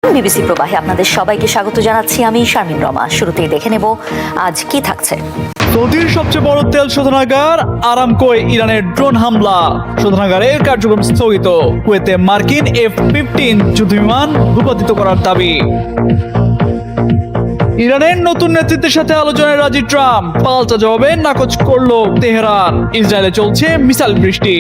BBC প্রবাহে আপনাদের সবাইকে স্বাগত জানাচ্ছি। আমি শারমিন রমা। শুরুতেই দেখে নেব আজ কি থাকছে। সৌদির সবচেয়ে বড় তেল শোধনাগার আরামকোয় ইরানের ড্রোন হামলা, শোধনাগারের কার্যক্রম স্থগিত। কুয়েতে মার্কিন F-15 যুদ্ধবিমান ভূপাতিত করার দাবি। ইরানের নতুন নেতৃত্বের সাথে আলোচনায় রাজি ট্রাম্প, পাল্টা জবাবে নাকচ করলো তেহরান। ইসরায়েলে চলছে মিসাইল বৃষ্টি।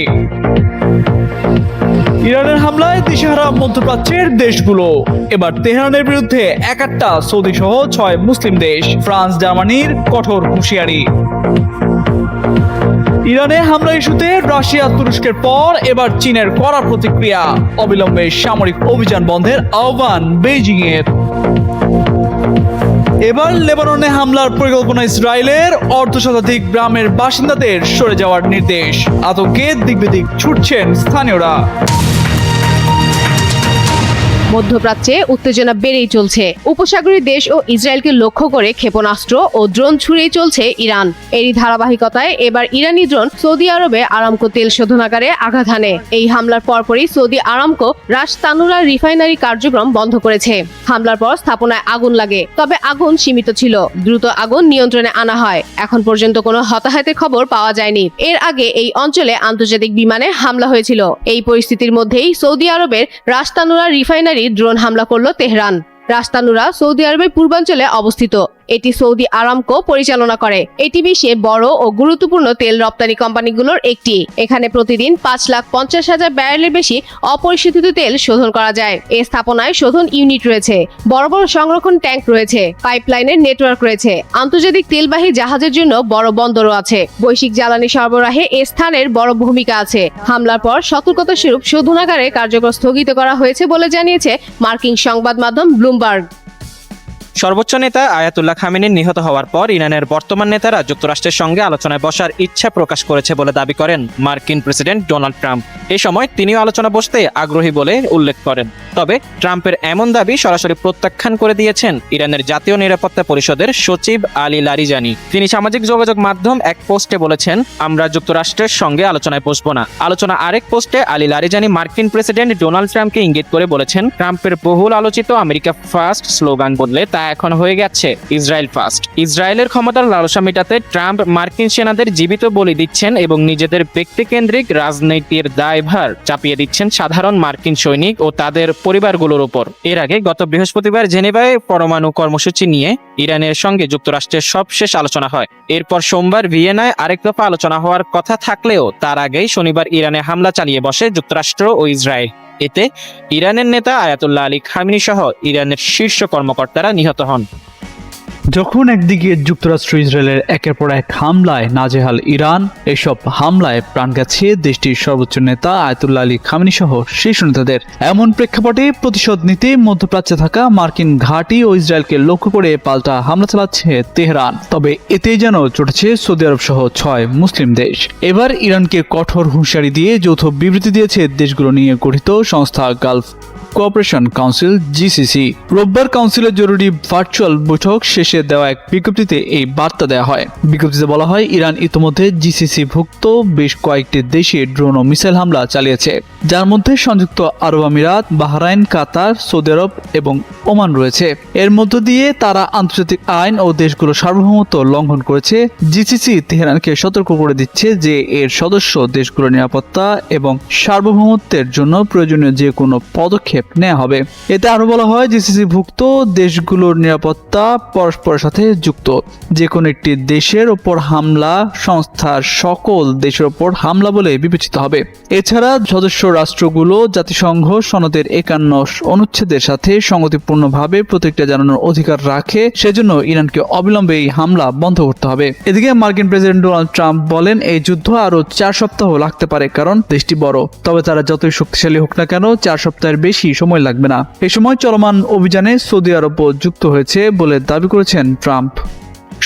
ইরানের হামলায় দিশেহারা মধ্যপ্রাচ্যের দেশগুলো। এবার তেহরানের বিরুদ্ধে একাট্টা সৌদি সহ 6 মুসলিম দেশ। ফ্রান্স জার্মানির কঠোর হুঁশিয়ারি। ইরানে হামলা ইস্যুতে রাশিয়া তুরস্কের পর এবার চীনের কড়া প্রতিক্রিয়া। অবিলম্বে সামরিক অভিযান বন্ধের আহ্বান বেইজিং এর। এবার লেবাননে হামলার পরিকল্পনা ইসরায়েলের। অর্ধশতাধিক গ্রামের বাসিন্দাদের সরে যাওয়ার নির্দেশ। আতঙ্কে দিকবিদিক ছুটছেন স্থানীয়রা। মধ্যপ্রাচ্যে উত্তেজনা বেড়েই চলছে। উপসাগরীয় দেশ ও ইসরায়েলকে লক্ষ্য করে ক্ষেপণাস্ত্র ও ড্রোন ছুড়েই চলছে ইরান। এরই ধারাবাহিকতায় এবার ইরানি ড্রোন সৌদি আরবে আরামকো তেল শোধনাগারে আঘাত হানে। এই হামলার পরপরই সৌদি আরামকো রাস তানুরা রিফাইনারি কার্যক্রম বন্ধ করেছে। হামলার পর স্থাপনায় আগুন লাগে, তবে আগুন সীমিত ছিল। দ্রুত আগুন নিয়ন্ত্রণে আনা হয়। এখন পর্যন্ত কোনো হতাহতের খবর পাওয়া যায়নি। এর আগে এই অঞ্চলে আন্তর্জাতিক বিমানে হামলা হয়েছিল। এই পরিস্থিতির মধ্যেই সৌদি আরবের রাস তানুরা রিফাইনারি ড্রোন হামলা করল তেহরান। রাস তানুরা সৌদি আরবের পূর্বাঞ্চলে অবস্থিত। এটি সৌদি আরামকো পরিচালনা করে। এটি বিশ্বে বড় ও গুরুত্বপূর্ণ তেল রপ্তানি কোম্পানিগুলোর একটি। এখানে প্রতিদিন 5,50,000 ব্যারেলের বেশি অপরিশোধিত তেল শোধন করা যায়। এই স্থাপনায় শোধন ইউনিট রয়েছে, বড় বড় সংরক্ষণ ট্যাঙ্ক রয়েছে, পাইপলাইনের নেটওয়ার্ক রয়েছে। আন্তর্জাতিক তেলবাহী জাহাজের জন্য বড় বন্দরও আছে। বৈশ্বিক জ্বালানি সরবরাহে এ স্থানের বড় ভূমিকা আছে। হামলার পর সতর্কতা স্বরূপ শোধনাগারে কার্যক্রম স্থগিত করা হয়েছে বলে জানিয়েছে মার্কিন সংবাদ মাধ্যম ব্লুমবার্গ। সর্বোচ্চ নেতা আয়াতুল্লাহ খামেনির নিহত হওয়ার পর ইরানের বর্তমান নেতারা যুক্তরাষ্ট্রের সঙ্গে আলোচনায় বসার ইচ্ছা প্রকাশ করেছে বলে দাবি করেন মার্কিন প্রেসিডেন্ট ডোনাল্ড ট্রাম্প। এ সময় তিনিও আলোচনা বসতে আগ্রহী বলে উল্লেখ করেন। তবে ট্রাম্পের এমন দাবি সরাসরি প্রত্যাখ্যান করে দিয়েছেন ইরানের জাতীয় নিরাপত্তা পরিষদের সচিব আলী লারিজানি। তিনি সামাজিক যোগাযোগ মাধ্যম এক পোস্টে বলেছেন, আমরা যুক্তরাষ্ট্রের সঙ্গে আলোচনায় বসবো না। আলোচনা আরেক পোস্টে আলী লারিজানি মার্কিন প্রেসিডেন্ট ডোনাল্ড ট্রাম্পকে ইঙ্গিত করে বলেছেন, ট্রাম্পের বহুল আলোচিত আমেরিকা ফার্স্ট স্লোগান বদলে তা এখন হয়ে গেছে ইসরায়েল ফার্স্ট। ইসরায়েলের ক্ষমতার লালসা মেটাতে ট্রাম্প মার্কিন সেনাদের জীবিত বলি দিচ্ছেন এবং নিজেদের ব্যক্তিকেন্দ্রিক রাজনীতির দায়ভার চাপিয়ে দিচ্ছেন সাধারণ মার্কিন সৈনিক ও তাদের পরিবারগুলোর উপর। এর আগে গত বৃহস্পতিবার জেনেভায় পরমাণু কর্মসূচি নিয়ে ইরানের সঙ্গে যুক্তরাষ্ট্রের সবশেষ আলোচনা হয়। এরপর সোমবার ভিয়েনায় আরেক দফা আলোচনা হওয়ার কথা থাকলেও তার আগেই শনিবার ইরানে হামলা চালিয়ে বসে যুক্তরাষ্ট্র ও ইসরায়েল। এতে ইরানের নেতা আয়াতুল্লাহ আলী খামেনি সহ ইরানের শীর্ষ কর্মকর্তারা নিহত হন। যখন একদিকে যুক্তরাষ্ট্র ইসরায়েলের একের পর এক হামলায় নাজেহাল ইরান, এসব হামলায় প্রাণ গেছে দেশটির সর্বোচ্চ নেতা আয়াতুল্লাহ আলী খামেনি সহ শীর্ষ নেতাদের। এমন প্রেক্ষাপটে প্রতিশোধ নিতে মধ্যপ্রাচ্যে থাকা মার্কিন ঘাঁটি ও ইসরায়েলকে লক্ষ্য করে পাল্টা হামলা চালাচ্ছে তেহরান। তবে এতেই যেন চটেছে সৌদি আরব সহ 6 মুসলিম দেশ। এবার ইরানকে কঠোর হুঁশিয়ারি দিয়ে যৌথ বিবৃতি দিয়েছে দেশগুলো নিয়ে গঠিত সংস্থা গালফ কোঅপারেশন কাউন্সিল GCC। রোববার কাউন্সিলের জরুরি ভার্চুয়াল বৈঠক শেষে দেওয়া এক বিজ্ঞপ্তিতে এই বার্তা দেওয়া হয়। বিজ্ঞপ্তিতে বলা হয়, ইরান ইতিমধ্যে GCC ভুক্ত বেশ কয়েকটি দেশে ড্রোন ও মিসাইল হামলা চালিয়েছে, যার মধ্যে সংযুক্ত আরব আমিরাত, বাহরাইন, কাতার, সৌদি আরব এবং ওমান রয়েছে। এর মধ্য দিয়ে তারা আন্তর্জাতিক আইন ও দেশগুলোর সার্বভৌমত্ব লঙ্ঘন করেছে। GCC তেহরানকে সতর্ক করে দিচ্ছে যে এর সদস্য দেশগুলোর নিরাপত্তা এবং সার্বভৌমত্বের জন্য প্রয়োজনীয় যে কোনো পদক্ষেপ নেওয়া হবে। এতে আরো বলা হয়, GCC ভুক্ত দেশগুলোর নিরাপত্তা পরস্পরের সাথে যুক্ত। যে কোনো একটি দেশের ওপর হামলা সংস্থার সকল দেশের ওপর হামলা বলে বিবেচিত হবে। এছাড়া সদস্য রাষ্ট্রগুলো জাতিসংঘ সনদের 51 অনুচ্ছেদের সাথে সংগতিপূর্ণভাবে প্রতিক্রিয়া জানানোর অধিকার রাখে। সেজন্য ইরানকে অবিলম্বে এই হামলা বন্ধ করতে হবে। এদিকে মার্কিন প্রেসিডেন্ট ডোনাল্ড ট্রাম্প বলেন, এই যুদ্ধ আরো 4 সপ্তাহ লাগতে পারে, কারণ দেশটি বড়। তবে তারা যতই শক্তিশালী হোক না কেন, 4 সপ্তাহের বেশি সময় লাগবে না। এই সময় চলমান অভিযানে সৌদি আরবও যুক্ত হয়েছে বলে দাবি করেছেন ট্রাম্প।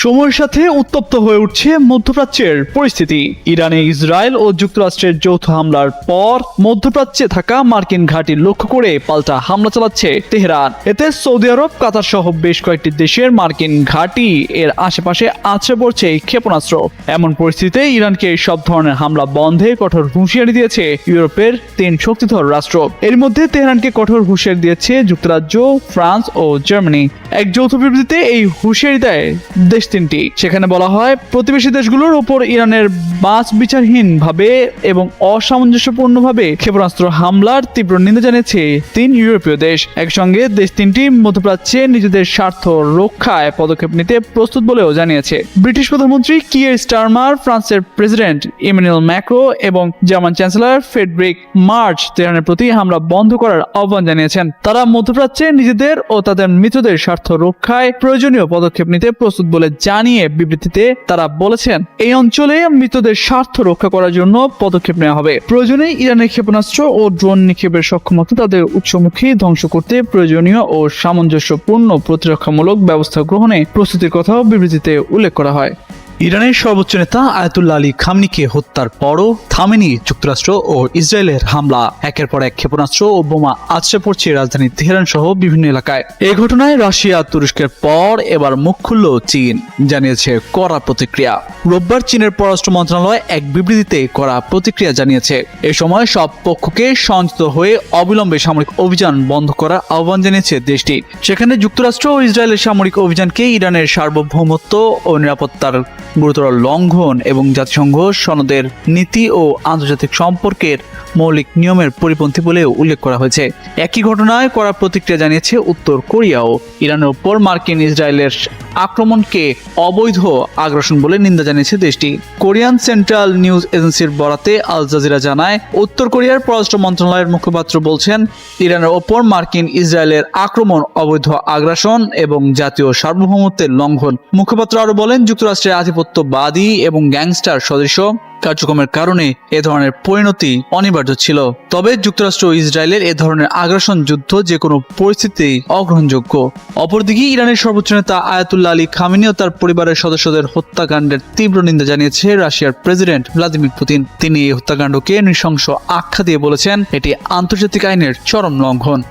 সময়ের সাথে উত্তপ্ত হয়ে উঠছে মধ্যপ্রাচ্যের পরিস্থিতি। ইরানে ইসরায়েল ও যুক্তরাষ্ট্রের যৌথ হামলার পর মধ্যপ্রাচ্যে থাকা মার্কিন ঘাঁটি লক্ষ্য করে পাল্টা হামলা চালাচ্ছে তেহরান। এতে সৌদি আরব, কাতার সহ বেশ কয়েকটি দেশের মার্কিন ঘাঁটি এর আশেপাশে আছড়ে পড়ছে ক্ষেপণাস্ত্র। এমন পরিস্থিতিতে ইরানকে সব ধরনের হামলা বন্ধে কঠোর হুঁশিয়ারি দিয়েছে ইউরোপের 3 শক্তিধর রাষ্ট্র। এর মধ্যে তেহরানকে কঠোর হুঁশিয়ারি দিয়েছে যুক্তরাজ্য, ফ্রান্স ও জার্মানি। এক যৌথ বিবৃতিতে এই হুঁশিয়ারি দেয় দেশ তিনটি। সেখানে বলা হয়, প্রতিবেশী দেশগুলোর উপর ইরানের বাছ বিচারহীন ভাবে এবং অসামঞ্জস্যপূর্ণভাবে ক্ষেপণাস্ত্র হামলার তীব্র নিন্দা জানিয়েছে 3 ইউরোপীয় দেশ। একসঙ্গে দেশ তিনটি মধ্যপ্রাচ্যে নিজেদের স্বার্থ রক্ষায় পদক্ষেপ নিতে প্রস্তুত বলেও জানিয়েছে। ব্রিটিশ প্রধানমন্ত্রী কিয়ের স্টারমার, ফ্রান্সের প্রেসিডেন্ট ইমানুয়েল ম্যাক্রো এবং জার্মান চ্যান্সেলর ফ্রেডরিক মার্চ তেহরানের প্রতি হামলা বন্ধ করার আহ্বান জানিয়েছেন। তারা মধ্যপ্রাচ্যে নিজেদের ও তাদের মিত্রদের স্বার্থ রক্ষায় প্রয়োজনীয় পদক্ষেপ নিতে প্রস্তুত বলে জানিয়ে বিবৃতিতে তারা বলেছেন, এই অঞ্চলে মিত্রদের স্বার্থ রক্ষা করার জন্য পদক্ষেপ নেওয়া হবে। প্রয়োজনে ইরানের ক্ষেপণাস্ত্র ও ড্রোন নিক্ষেপের সক্ষমতা তাদের উৎসমুখী ধ্বংস করতে প্রয়োজনীয় ও সামঞ্জস্যপূর্ণ প্রতিরক্ষামূলক ব্যবস্থা গ্রহণে প্রস্তুতির কথাও বিবৃতিতে উল্লেখ করা হয়। ইরানের সর্বোচ্চ নেতা আয়াতুল্লাহ আলী খামনিকে হত্যার পরও থামেনি যুক্তরাষ্ট্র ও ইসরায়েলের হামলা। একের পর এক ক্ষেপণাস্ত্র ও বোমা আছড়ে পড়ছে রাজধানী তেহরান সহ বিভিন্ন এলাকায়। এই ঘটনায় রাশিয়া, তুরস্কের পর এবার মুখ খুলল চীন, জানিয়েছে কড়া প্রতিক্রিয়া। রোববার চীনের পররাষ্ট্র মন্ত্রণালয় এক বিবৃতিতে কড়া প্রতিক্রিয়া জানিয়েছে। এ সময় সব পক্ষকে সংযত হয়ে অবিলম্বে সামরিক অভিযান বন্ধ করার আহ্বান জানিয়েছে দেশটি। সেখানে যুক্তরাষ্ট্র ও ইসরায়েলের সামরিক অভিযানকে ইরানের সার্বভৌমত্ব ও নিরাপত্তার গুরুতর লঙ্ঘন এবং জাতিসংঘ সনদের নীতি ও আন্তর্জাতিক সম্পর্কের মৌলিক নিয়মের পরিপন্থী বলেও উল্লেখ করা হয়েছে। একই ঘটনায় কড়া প্রতিক্রিয়া জানিয়েছে উত্তর কোরিয়াও। ইরানের ওপর মার্কিন ইসরায়েলের আক্রমণকে অবৈধ আগ্রাসন বলে নিন্দা জানিয়েছে দেশটি। কোরিয়ান সেন্ট্রাল নিউজ এজেন্সির বরাতে আল জাজিরা জানায়, উত্তর কোরিয়ার পররাষ্ট্র মন্ত্রণালয়ের মুখপাত্র বলছেন, ইরানের ওপর মার্কিন ইসরায়েলের আক্রমণ অবৈধ আগ্রাসন এবং জাতীয় সার্বভৌমত্বের লঙ্ঘন। মুখপাত্র আরো বলেন, যুক্তরাষ্ট্রের আধিপত্যবাদী এবং গ্যাংস্টার সদস্য কার্যক্রমের কারণে এ ধরনের পরিণতি অনিবার্য ছিল। তবে যুক্তরাষ্ট্র ও ইসরায়েলের এ ধরনের আগ্রাসন যুদ্ধ যে কোনো পরিস্থিতিতেই অগ্রহণযোগ্য। অপরদিকে ইরানের সর্বোচ্চ নেতা আয়াতুল্লাহ আলী খামেনি ও তার পরিবারের সদস্যদের হত্যাকাণ্ডের তীব্র নিন্দা জানিয়েছে রাশিয়ার প্রেসিডেন্ট ভ্লাদিমির পুতিন। তিনি এই হত্যাকাণ্ডকে নৃশংস আখ্যা দিয়ে বলেছেন, এটি আন্তর্জাতিক আইনের চরম লঙ্ঘন।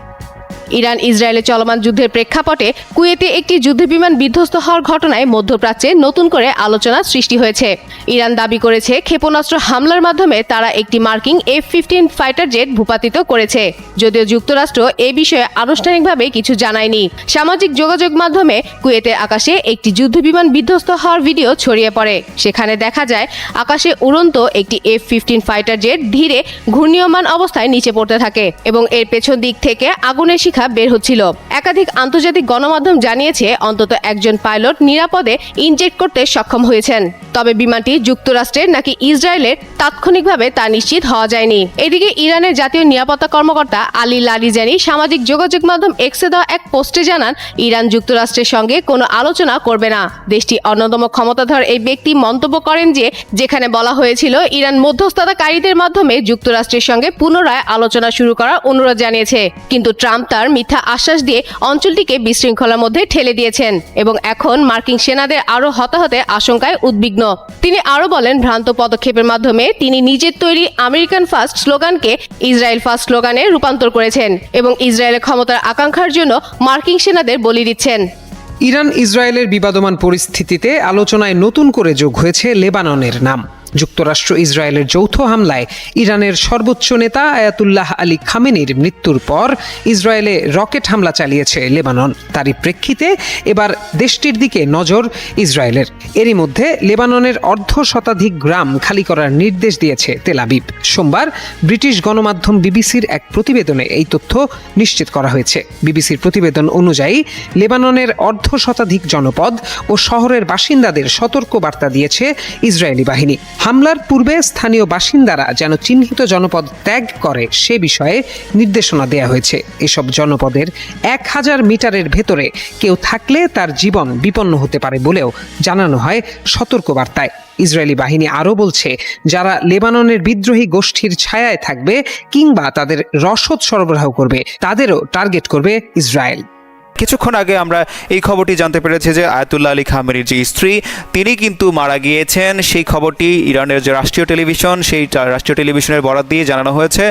ইরান ইসরায়েলে চলমান যুদ্ধের প্রেক্ষাপটে কুয়েতে একটি যুদ্ধবিমান বিধ্বস্ত হওয়ার ঘটনায় মধ্যপ্রাচ্যে নতুন করে আলোচনা সৃষ্টি হয়েছে। ইরান দাবি করেছে, ক্ষেপণাস্ত্র হামলার মাধ্যমে তারা একটি মার্কিন F-15 ফাইটার জেট ভূপাতিত করেছে। যদিও যুক্তরাষ্ট্র এ বিষয়ে আনুষ্ঠানিকভাবে কিছু জানায়নি। সামাজিক যোগাযোগ মাধ্যমে কুয়েতের আকাশে একটি যুদ্ধবিমান বিধ্বস্ত হওয়ার ভিডিও ছড়িয়ে পড়ে। সেখানে দেখা যায় আকাশে উড়ন্ত একটি F-15 ফাইটার জেট ধীরে ঘূর্ণীয়মান অবস্থায় নিচে পড়তে থাকে এবং এর পেছন দিক থেকে আগুনের শিখা বের হচ্ছিল। একাধিক আন্তর্জাতিক গণমাধ্যম জানিয়েছে, অন্তত একজন পাইলট নিরাপদে ইনজেক্ট করতে সক্ষম হয়েছেন। তবে বিমানটি যুক্তরাষ্ট্রের নাকি ইসরায়েলের তাৎক্ষণিকভাবে তা নিশ্চিত হওয়া যায়নি। এদিকে ইরানের জাতীয় নিরাপত্তা কর্মকর্তা আলী লারিজানি সামাজিক যোগাযোগ মাধ্যম এক্সে দেওয়া এক পোস্টে জানান, ইরান যুক্তরাষ্ট্রের সঙ্গে কোনো আলোচনা করবে না। দেশটির অন্যতম ক্ষমতাধর এই ব্যক্তি মন্তব্য করেন যে, যেখানে বলা হয়েছিল ইরান মধ্যস্থতাকারীদের মাধ্যমে যুক্তরাষ্ট্রের সঙ্গে পুনরায় আলোচনা শুরু করার অনুরোধ জানিয়েছে, কিন্তু ট্রাম্প তার মিথ্যা আশ্বাস দিয়ে অঞ্চলটিকে বিশৃঙ্খলার মধ্যে ঠেলে দিয়েছেন এবং এখন মার্কিন সেনাদের আরও হতাহতের আশঙ্কায় উদ্বিগ্ন। তিনি আরো বলেন, ভ্রান্ত পদক্ষেপের মাধ্যমে তিনি নিজের তৈরি আমেরিকান ফার্স্ট স্লোগানকে ইসরায়েল ফার্স্ট স্লোগানে রূপান্তর করেছেন এবং ইসরায়েলের ক্ষমতার আকাঙ্ক্ষার জন্য মার্কিন সেনাদের বলি দিচ্ছেন। ইরান ইসরায়েলের বিবাদমান পরিস্থিতিতে আলোচনায় নতুন করে যোগ হয়েছে লেবাননের নাম। যুক্তরাষ্ট্র ইসরায়েলের যৌথ হামলায় ইরানের সর্বোচ্চ নেতা আয়াতুল্লাহ আলী খামেনির মৃত্যুর পর ইসরায়েলে রকেট হামলা চালিয়েছে লেবানন। তারই প্রেক্ষিতে এবার দেশটির দিকে নজর ইসরায়েলের। এরই মধ্যে লেবাননের 1/2 গ্রাম খালি করার নির্দেশ দিয়েছে তেল আবিব। সোমবার ব্রিটিশ গণমাধ্যম বিবিসির এক প্রতিবেদনে এই তথ্য নিশ্চিত করা হয়েছে। বিবিসির প্রতিবেদন অনুযায়ী লেবাননের 1/2 জনপদ ও শহরের বাসিন্দাদের সতর্ক বার্তা দিয়েছে ইসরায়েলি বাহিনী। হামলার পূর্বে স্থানীয় বাসিন্দারা যেন চিহ্নিত জনপদ ত্যাগ করে সে বিষয়ে নির্দেশনা দেওয়া হয়েছে। এসব জনপদের 1000 মিটারের ভেতরে কেউ থাকলে তার জীবন বিপন্ন হতে পারে বলেও জানানো হয় সতর্কবার্তায়। ইসরায়েলি বাহিনী আরও বলছে, যারা লেবাননের বিদ্রোহী গোষ্ঠীর ছায়ায় থাকবে কিংবা তাদের রসদ সরবরাহ করবে তাদেরও টার্গেট করবে ইসরায়েল। কিছুক্ষণ আগে আমরা এই খবরটি জানতে পেরেছি যে আয়াতুল্লাহ আলী খামেনির যে স্ত্রী তিনি কিন্তু মারা গিয়েছেন। সেই খবরটি ইরানের যে রাষ্ট্রীয় টেলিভিশন সেই রাষ্ট্রীয় টেলিভিশনের বরাত দিয়ে জানানো হয়েছে।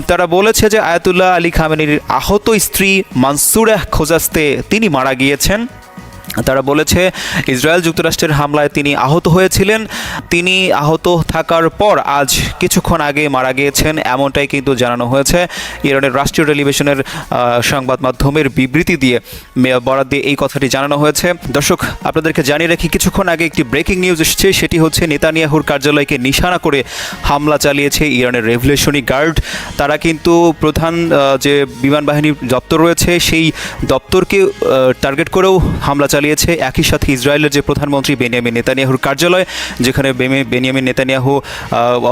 তারা বলেছে যে আয়াতুল্লাহ আলী খামেনির আহত স্ত্রী মানসুরাহ খোজাস্তে তিনি মারা গিয়েছেন। তারা বলেছে ইসরায়েল যুক্তরাষ্ট্রের হামলায় তিনি আহত হয়েছিলেন। তিনি আহত থাকার পর আজ কিছুক্ষণ আগে মারা গিয়েছেন, এমনটাই কিন্তু জানানো হয়েছে। ইরানের রাষ্ট্রীয় টেলিভিশনের সংবাদ মাধ্যমের বিবৃতি দিয়ে বরাত দিয়ে এই কথাটি জানানো হয়েছে। দর্শক, আপনাদেরকে জানিয়ে রাখি, কিছুক্ষণ আগে একটি ব্রেকিং নিউজ এসেছে। সেটি হচ্ছে নেতানিয়াহুর কার্যালয়কে নিশানা করে হামলা চালিয়েছে ইরানের রেভলিউশনারি গার্ড। তারা কিন্তু প্রধান যে বিমান বাহিনীর দপ্তর রয়েছে সেই দপ্তরকে টার্গেট করেও হামলা চালিয়েছে। একই সাথে ইসরায়েলের যে প্রধানমন্ত্রী বেনিয়ামিন নেতানিয়াহুর কার্যালয়, যেখানে বেনিয়ামিন নেতানিয়াহু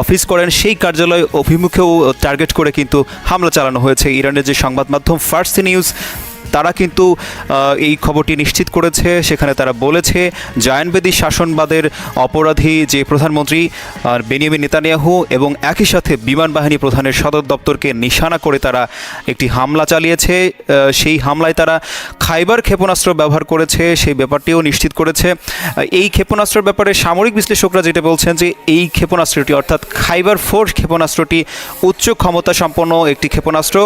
অফিস করেন, সেই কার্যালয় অভিমুখেও টার্গেট করে কিন্তু হামলা চালানো হয়েছে। ইরানের যে সংবাদ মাধ্যম ফার্সি নিউজ তারা কিন্তু এই খবরটি নিশ্চিত করেছে। সেখানে তারা বলেছে জায়নবেদী শাসনবাদের অপরাধী যে প্রধানমন্ত্রী বেনিয়ামিন নেতানিয়াহু এবং একই সাথে বিমান বাহিনী প্রধানের সদর দপ্তরকে নিশানা করে তারা একটি হামলা চালিয়েছে। সেই হামলায় তারা খাইবার ক্ষেপণাস্ত্র ব্যবহার করেছে, সেই ব্যাপারটিও নিশ্চিত করেছে। এই ক্ষেপণাস্ত্রের ব্যাপারে সামরিক বিশ্লেষকরা যেটা বলছেন যে এই ক্ষেপণাস্ত্রটি অর্থাৎ খাইবার 4 ক্ষেপণাস্ত্রটি উচ্চ ক্ষমতা সম্পন্ন একটি ক্ষেপণাস্ত্র,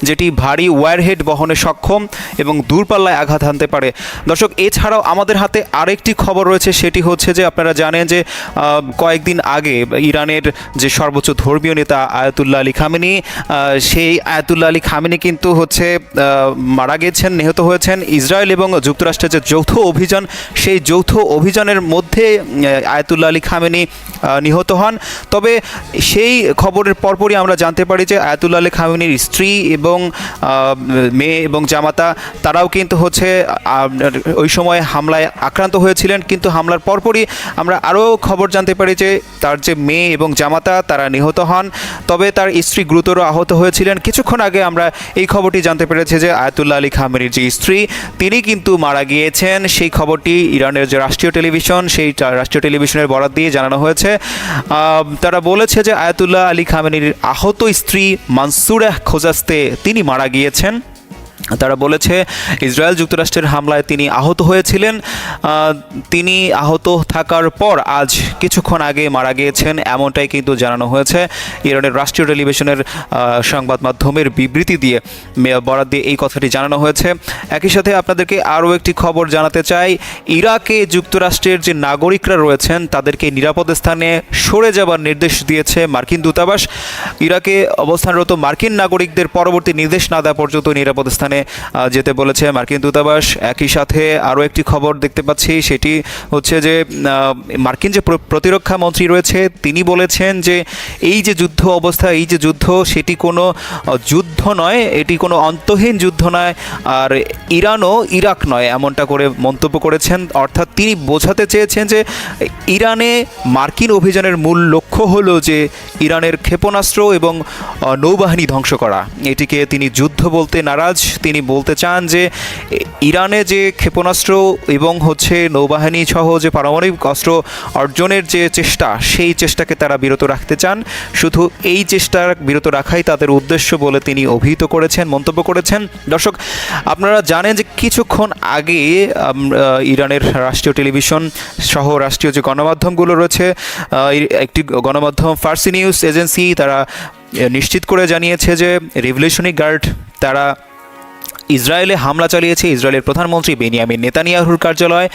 যেটি ভারী ওয়্যারহেড বহনে সক্ষম এবং দূরপাল্লায় আঘাত হানতে পারে। দর্শক, এছাড়াও আমাদের হাতে আরেকটি খবর রয়েছে। সেটি হচ্ছে যে আপনারা জানেন যে কয়েকদিন আগে ইরানের যে সর্বোচ্চ ধর্মীয় নেতা আয়াতুল্লাহ আলী খামেনি, সেই আয়াতুল্লাহ আলী খামেনি কিন্তু হচ্ছে মারা গেছেন, নিহত হয়েছেন। ইসরায়েল এবং যুক্তরাষ্ট্রের যে যৌথ অভিযান, সেই যৌথ অভিযানের মধ্যে আয়াতুল্লাহ আলী খামেনি নিহত হন। তবে সেই খবরের পরপরই আমরা জানতে পারি যে আয়াতুল্লাহ আলী খামেনির স্ত্রী এবং মেয়ে এবং জামাতা তারাও কিন্তু হচ্ছে ওই সময় হামলায় আক্রান্ত হয়েছিলেন। কিন্তু হামলার পরপরই আমরা আরও খবর জানতে পারি যে তার যে মেয়ে এবং জামাতা তারা নিহত হন, তবে তার স্ত্রী গুরুতর আহত হয়েছিলেন। কিছুক্ষণ আগে আমরা এই খবরটি জানতে পেরেছি যে আয়াতুল্লাহ আলী খামেনির যে স্ত্রী তিনি কিন্তু মারা গিয়েছেন। সেই খবরটি ইরানের যে রাষ্ট্রীয় টেলিভিশন সেই রাষ্ট্রীয় টেলিভিশনের বরাত দিয়ে জানানো হয়েছে। তারা বলেছে যে আয়াতুল্লাহ আলী খামেনির আহত স্ত্রী মানসুরাহ খোজাস্তে তিনি মারা গিয়েছেন। তারা বলেছে ইসরায়েল যুক্তরাষ্ট্রের হামলায় তিনি আহত হয়েছিলেন। তিনি আহত থাকার পর আজ কিছুক্ষণ আগে মারা গিয়েছেন, এমনটাই কিন্তু জানানো হয়েছে। ইরানের রাষ্ট্রীয় টেলিভিশনের সংবাদ মাধ্যমের বিবৃতি দিয়ে বরাত দিয়ে এই কথাটি জানানো হয়েছে। একই সাথে আপনাদেরকে আরও একটি খবর জানাতে চাই। ইরাকে যুক্তরাষ্ট্রের যে নাগরিকরা রয়েছেন তাদেরকে নিরাপদ স্থানে সরে যাবার নির্দেশ দিয়েছে মার্কিন দূতাবাস। ইরাকে অবস্থানরত মার্কিন নাগরিকদের পরবর্তী নির্দেশ না দেওয়া পর্যন্ত নিরাপদ স্থানে যেতে বলেছে মার্কিন দূতাবাস। একই সাথে আরও একটি খবর দেখতে পাচ্ছি, সেটি হচ্ছে যে মার্কিন যে প্রতিরক্ষা মন্ত্রী রয়েছে তিনি বলেছেন যে এই যে যুদ্ধ অবস্থা, এই যে যুদ্ধ সেটি কোনো যুদ্ধ নয়, এটি কোনো অন্তহীন যুদ্ধ নয়, আর ইরানও ইরাক নয়, এমনটা করে মন্তব্য করেছেন। অর্থাৎ তিনি বোঝাতে চেয়েছেন যে ইরানে মার্কিন অভিযানের মূল লক্ষ্য হলো যে ইরানের ক্ষেপণাস্ত্র এবং নৌবাহিনী ধ্বংস করা। এটিকে তিনি যুদ্ধ বলতে নারাজ। তিনি বলতে চান যে ইরানে যে ক্ষেপণাস্ত্র এবং হচ্ছে নৌবাহিনী সহ যে পারমাণবিক অস্ত্র অর্জনের যে চেষ্টা, সেই চেষ্টাকে তারা বিরত রাখতে চান। শুধু এই চেষ্টা বিরত রাখাই তাদের উদ্দেশ্য বলে তিনি অভিহিত করেছেন, মন্তব্য করেছেন। দর্শক, আপনারা জানেন যে কিছুক্ষণ আগে ইরানের রাষ্ট্রীয় টেলিভিশন সহ রাষ্ট্রীয় যে গণমাধ্যমগুলো রয়েছে, একটি গণমাধ্যম ফার্সি নিউজ এজেন্সি তারা নিশ্চিত করে জানিয়েছে যে রেভলিউশনারি গার্ড তারা ইসরায়েলে হামলা চালিয়েছে ইসরায়েলের প্রধানমন্ত্রী বেনিয়ামিন নেতানিয়াহুর কার্যালয়,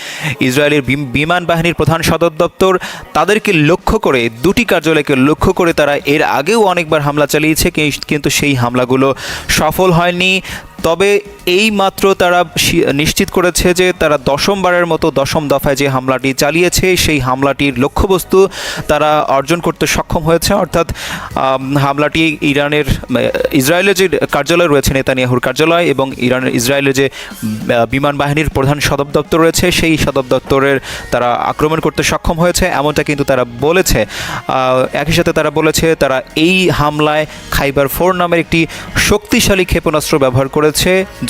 ইসরায়েলের বিমান বাহিনীর প্রধান সদর দপ্তর, তাদেরকে লক্ষ্য করে, দুটি কার্যালয়কে লক্ষ্য করে তারা এর আগেও অনেকবার হামলা চালিয়েছে, কিন্তু সেই হামলাগুলো সফল হয়নি। তবে এই মাত্র তারা নিশ্চিত করেছে যে তারা দশমবারের মতো দশম দফায় যে হামলাটি চালিয়েছে সেই হামলাটির লক্ষ্যবস্তু তারা অর্জন করতে সক্ষম হয়েছে। অর্থাৎ হামলাটি ইসরায়েলের যে কার্যালয় রয়েছে নেতানিয়াহুর কার্যালয় এবং ইসরায়েলের যে বিমান বাহিনীর প্রধান সদর দপ্তর রয়েছে সেই সদর দপ্তরের তারা আক্রমণ করতে সক্ষম হয়েছে, এমনটা কিন্তু তারা বলেছে। একই সাথে তারা বলেছে তারা এই হামলায় খাইবার 4 নামের একটি শক্তিশালী ক্ষেপণাস্ত্র ব্যবহার করেছে,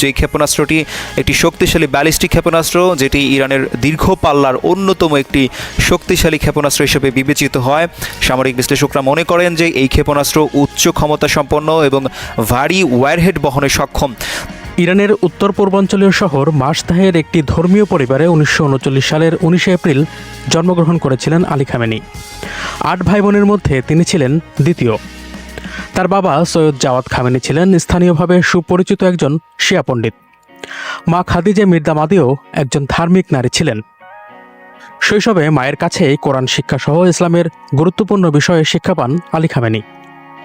যে ক্ষেপণাস্ত্রটি একটি শক্তিশালী ব্যালিস্টিক ক্ষেপণাস্ত্র, যেটি ইরানের দীর্ঘ পাল্লার অন্যতম একটি শক্তিশালী ক্ষেপণাস্ত্র হিসেবে বিবেচিত হয়। সামরিক বিশ্লেষকরা মনে করেন যে এই ক্ষেপণাস্ত্র উচ্চ ক্ষমতা সম্পন্ন এবং ভারী ওয়্যারহেড বহনে সক্ষম। ইরানের উত্তর পূর্বাঞ্চলীয় শহর মাসদাহের একটি ধর্মীয় পরিবারে 1939 সালের 19 এপ্রিল জন্মগ্রহণ করেছিলেন আলী খামেনি। 8 ভাই বোনের মধ্যে তিনি ছিলেন দ্বিতীয়। তার বাবা সৈয়দ জাওয়াদ খামেনি ছিলেন স্থানীয়ভাবে সুপরিচিত একজন শিয়া পণ্ডিত। মা খাদিজা মির্দামাদিও একজন ধার্মিক নারী ছিলেন। শৈশবে মায়ের কাছেই কোরআন শিক্ষাসহ ইসলামের গুরুত্বপূর্ণ বিষয়ে শিক্ষা পান আলী খামেনি।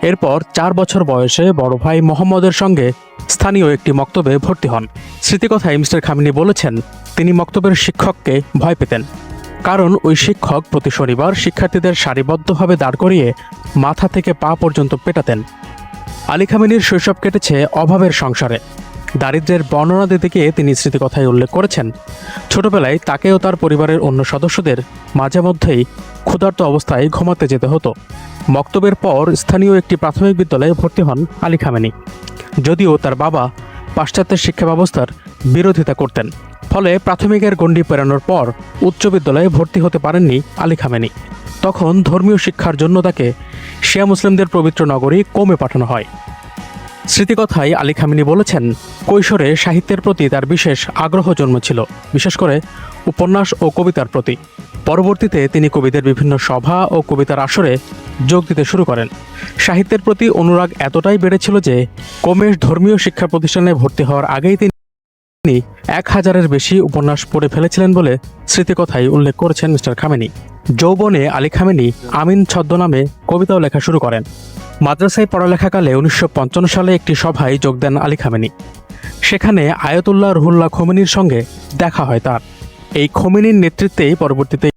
এরপর 4 বছর বয়সে বড় ভাই মোহাম্মদের সঙ্গে স্থানীয় একটি মক্তবে ভর্তি হন। স্মৃতিকথায় মিস্টার খামেনি বলেছেন, তিনি মক্তবের শিক্ষককে ভয় পেতেন, কারণ ওই শিক্ষক প্রতি শনিবার শিক্ষার্থীদের সারিবদ্ধভাবে দাঁড় করিয়ে মাথা থেকে পা পর্যন্ত পেটাতেন। আলী খামেনির শৈশব কেটেছে অভাবের সংসারে। দারিদ্র্যের বর্ণনা দিতে গিয়ে তিনি স্মৃতিকথায় উল্লেখ করেছেন, ছোটবেলায় তাকে ও তার পরিবারের অন্য সদস্যদের মাঝে মধ্যেই ক্ষুধার্ত অবস্থায় ঘুমাতে যেতে হতো। মক্তবের পর স্থানীয় একটি প্রাথমিক বিদ্যালয়ে ভর্তি হন আলী খামেনি, যদিও তার বাবা পাশ্চাত্যের শিক্ষা ব্যবস্থার বিরোধিতা করতেন। ফলে প্রাথমিকের গণ্ডি পেরানোর পর উচ্চ বিদ্যালয়ে ভর্তি হতে পারেননি আলী খামেনি। তখন ধর্মীয় শিক্ষার জন্য তাকে শিয়া মুসলিমদের পবিত্র নগরী কোমে পাঠানো হয়। স্মৃতিকথায় আলী খামেনি বলেছেন, কৈশোরে সাহিত্যের প্রতি তার বিশেষ আগ্রহ জন্মেছিল, বিশেষ করে উপন্যাস ও কবিতার প্রতি। পরবর্তীতে তিনি কবিদের বিভিন্ন সভা ও কবিতার আসরে যোগ দিতে শুরু করেন। সাহিত্যের প্রতি অনুরাগ এতটাই বেড়েছিল যে কোমের ধর্মীয় শিক্ষা প্রতিষ্ঠানে ভর্তি হওয়ার আগেই তিনি 1000-এর বেশি উপন্যাস পড়ে ফেলেছিলেন বলে স্মৃতিকথায় উল্লেখ করেছেন মিস্টার খামেনি। যৌবনে আলী খামেনি আমিন ছদ্মনামে কবিতাও লেখা শুরু করেন। মাদ্রাসায় পড়ালেখাকালে 1955 সালে একটি সভায় যোগ দেন আলী খামেনি। সেখানে আয়াতুল্লাহ রুহুল্লাহ খোমেনির সঙ্গে দেখা হয় তার। এই খোমেনির নেতৃত্বেই পরবর্তীতে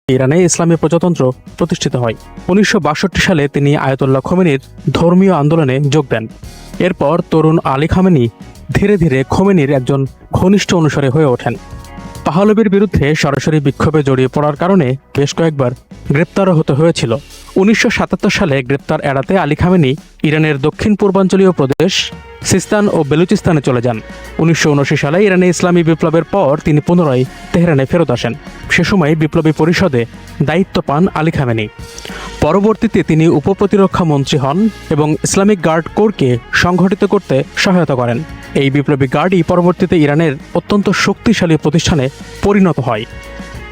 ইরানে ইসলামী প্রজাতন্ত্র প্রতিষ্ঠিত হয়। 1962 সালে তিনি আয়াতুল্লাহ খোমেনির ধর্মীয় আন্দোলনে যোগ দেন। এরপর তরুণ আলী খামেনি ধীরে ধীরে খোমেনির একজন ঘনিষ্ঠ অনুসারী হয়ে ওঠেন। পাহলবির বিরুদ্ধে সরাসরি বিক্ষোভে জড়িয়ে পড়ার কারণে বেশ কয়েকবার গ্রেপ্তারও হতে হয়েছিল। 1977 সালে গ্রেপ্তার এড়াতে আলী খামেনি ইরানের দক্ষিণ পূর্বাঞ্চলীয় প্রদেশ সিস্তান ও বেলুচিস্তানে চলে যান। 1979 সালে ইরানে ইসলামী বিপ্লবের পর তিনি পুনরায় তেহরানে ফেরত আসেন। সে সময় বিপ্লবী পরিষদে দায়িত্ব পান আলী খামেনি। পরবর্তীতে তিনি উপপ্রতিরক্ষা মন্ত্রী হন এবং ইসলামিক গার্ড কোরকে সংগঠিত করতে সহায়তা করেন। এই বিপ্লবী গার্ডই পরবর্তীতে ইরানের অত্যন্ত শক্তিশালী প্রতিষ্ঠানে পরিণত হয়।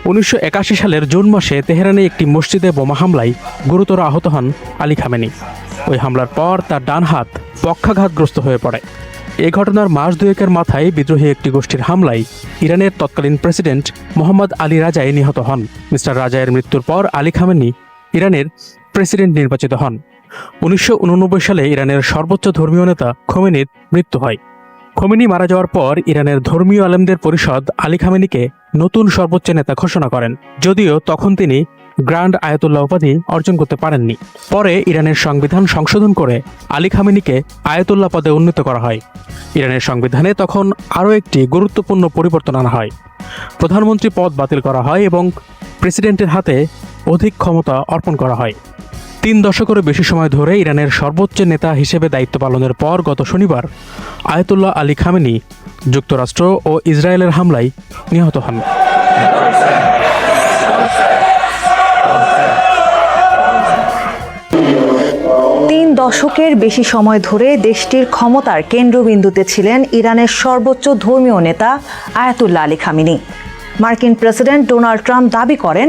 1981 সালের জুন মাসে তেহরানে একটি মসজিদে বোমা হামলায় গুরুতর আহত হন আলী খামেনি। ওই হামলার পর তার ডান হাত পক্ষাঘাতগ্রস্ত হয়ে পড়ে। এই ঘটনার মাস দুয়েকের মাথায় বিদ্রোহী একটি গোষ্ঠীর হামলায় ইরানের তৎকালীন প্রেসিডেন্ট মোহাম্মদ আলী রাজাই নিহত হন। মিস্টার রাজাইয়ের মৃত্যুর পর আলী খামেনি ইরানের প্রেসিডেন্ট নির্বাচিত হন। 1989 সালে ইরানের সর্বোচ্চ ধর্মীয় নেতা খোমেনির মৃত্যু হয়। খোমেনি মারা যাওয়ার পর ইরানের ধর্মীয় আলেমদের পরিষদ আলী খামেনিকে নতুন সর্বোচ্চ নেতা ঘোষণা করেন, যদিও তখন তিনি গ্র্যান্ড আয়াতুল্লাহ উপাধি অর্জন করতে পারেননি। পরে ইরানের সংবিধান সংশোধন করে আলী খামেনিকে আয়াতুল্লাহ পদে উন্নীত করা হয়। ইরানের সংবিধানে তখন আরও একটি গুরুত্বপূর্ণ পরিবর্তন আনা হয়। প্রধানমন্ত্রী পদ বাতিল করা হয় এবং প্রেসিডেন্টের হাতে অধিক ক্ষমতা অর্পণ করা হয়। 3 দশকেরও বেশি সময় ধরে ইরানের সর্বোচ্চ নেতা হিসেবে দায়িত্ব পালনের পর গত শনিবার আয়াতুল্লাহ আলী খামেনি যুক্তরাষ্ট্র ও ইসরায়েলের হামলায় নিহত হন। 3 দশকের বেশি সময় ধরে দেশটির ক্ষমতার কেন্দ্রবিন্দুতে ছিলেন ইরানের সর্বোচ্চ ধর্মীয় নেতা আয়াতুল্লাহ আলী খামেনি। মার্কিন প্রেসিডেন্ট ডোনাল্ড ট্রাম্প দাবি করেন,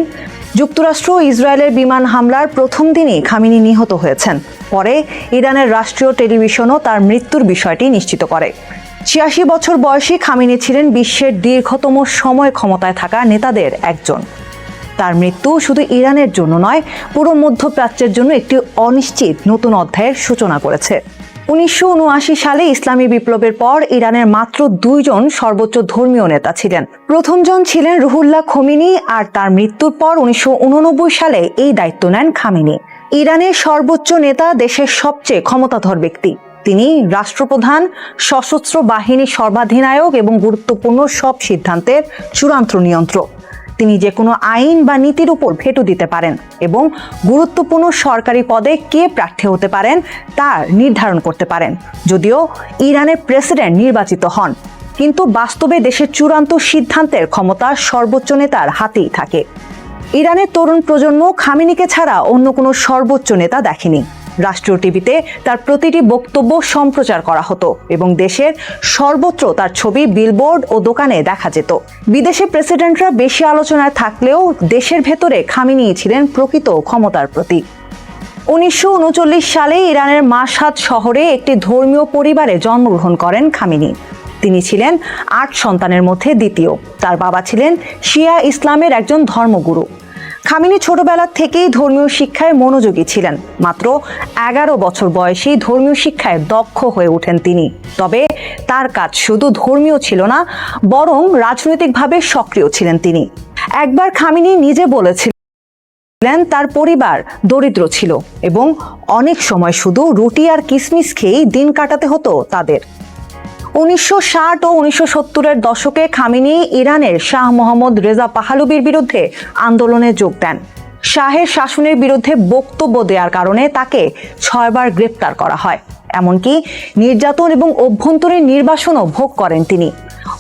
যুক্তরাষ্ট্র ও ইসরায়েলের বিমান হামলার প্রথম দিনই খামেনি নিহত হয়েছেন। পরে ইরানের রাষ্ট্রীয় টেলিভিশনও তার মৃত্যুর বিষয়টি নিশ্চিত করে। 86 বছর বয়সী খামেনি ছিলেন বিশ্বের দীর্ঘতম সময় ক্ষমতায় থাকা নেতাদের একজন। তার মৃত্যু শুধু ইরানের জন্য নয়, পুরো মধ্যপ্রাচ্যের জন্য একটি অনিশ্চিত নতুন অধ্যায়ের সূচনা করেছে। 1979 সালে ইসলামী বিপ্লবের পর ইরানের মাত্র 2 জন সর্বোচ্চ ধর্মীয় নেতা ছিলেন। প্রথমজন ছিলেন রুহুল্লাহ খোমেনি, আর তার মৃত্যুর পর 1989 সালে এই দায়িত্ব নেন খামেনি। ইরানের সর্বোচ্চ নেতা দেশের সবচেয়ে ক্ষমতাধর ব্যক্তি। তিনি রাষ্ট্রপ্রধান, সশস্ত্র বাহিনীর সর্বাধিনায়ক এবং গুরুত্বপূর্ণ সব সিদ্ধান্তের চূড়ান্ত নিয়ন্ত্রক। তিনি যে কোনো আইন বা নীতির উপর ভেটো দিতে পারেন এবং গুরুত্বপূর্ণ সরকারি পদে কে প্রার্থী হতে পারেন তা নির্ধারণ করতে পারেন। যদিও ইরানের প্রেসিডেন্ট নির্বাচিত হন, কিন্তু বাস্তবে দেশের চূড়ান্ত সিদ্ধান্তের ক্ষমতা সর্বোচ্চ নেতার হাতেই থাকে। ইরানের তরুণ প্রজন্ম খামেনিকে ছাড়া অন্য কোনো সর্বোচ্চ নেতা দেখেনি। রাষ্ট্রীয় টিভিতে তার প্রতিটি বক্তব্য সম্প্রচার করা হতো এবং দেশের সর্বত্র তার ছবি বিলবোর্ড ও দোকানে দেখা যেত। বিদেশে প্রেসিডেন্টরা বেশি আলোচনায় থাকলেও দেশের ভেতরে খামেনি ছিলেন প্রকৃত ক্ষমতার প্রতীক। 1939 সালে ইরানের মাশহাদ শহরে একটি ধর্মীয় পরিবারে জন্মগ্রহণ করেন খামেনি। তিনি ছিলেন 8 সন্তানের মধ্যে দ্বিতীয়। তার বাবা ছিলেন শিয়া ইসলামের একজন ধর্মগুরু। খামেনি ছোটবেলা থেকেই ধর্মীয় শিক্ষায় মনোযোগী ছিলেন। মাত্র 11 বছর বয়সেই ধর্মীয় শিক্ষায় দক্ষ হয়ে ওঠেন তিনি। তবে তার কাজ শুধু ধর্মীয় ছিল না, বরং রাজনৈতিকভাবে সক্রিয় ছিলেন তিনি। একবার খামেনি নিজে বলেছিলেন তার পরিবার দরিদ্র ছিল এবং অনেক সময় শুধু রুটি আর কিশমিশ খেয়েই দিন কাটাতে হতো তাদের। 1960 ও 1970-এর দশকে খামেনি ইরানের শাহ মোহাম্মদ রেজা পাহলভির বিরুদ্ধে আন্দোলনে যোগ দেন। শাহের শাসনের বিরুদ্ধে বক্তব্য দেওয়ার কারণে তাকে 6 বার গ্রেপ্তার করা হয়। এমনকি নির্যাতন এবং অভ্যন্তরীণ নির্বাসনও ভোগ করেন তিনি।